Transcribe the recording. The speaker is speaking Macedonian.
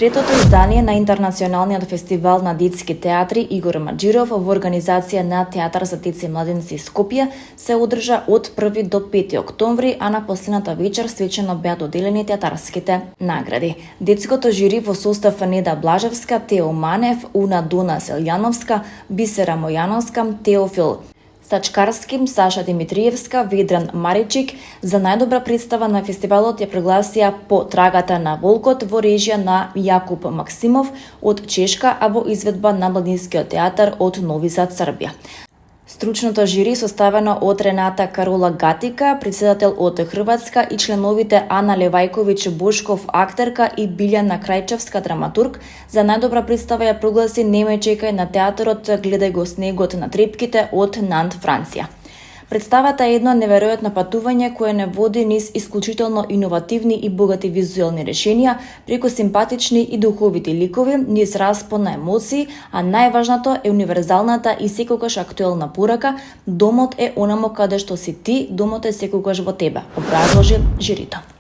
Третото издание на Интернационалниот фестивал на детски театри Игор Маџиров во организација на Театар за деца и младенци Скопје се одржа од 1 до 5 октомври, а на последната вечер свечено беа доделени театарските награди. Детското жури во состав Неда Блажевска, Тео Манев, Уна Дона Селјановска, Бисера Мојановска, Теофил Сачкарски, Саша Димитриевска, Ведран Маричик за најдобра представа на фестивалот ја прогласија По трагата на волкот во режија на Јакуп Максимов од Чешка, а во изведба на Младинскиот театар од Нови Сад, Србија. Стручното жури составено од Рената Карола Гатика, председател од Хрватска, и членовите Ана Левајковиќ Бошков, актерка, и Билјана Крајчевска, драматург, за најдобра представа ја прогласи Немај чекај на театарот, гледај го снегот на трепките од Нант, Франција. Представата е едно неверојатно патување кое не води низ исклучително иновативни и богати визуелни решенија, преку симпатични и духовити ликови, низ распон на емоции, а најважното е универзалната и секогаш актуелна порака: домот е онамо каде што си ти, домот е секогаш во тебе, образложи жирито.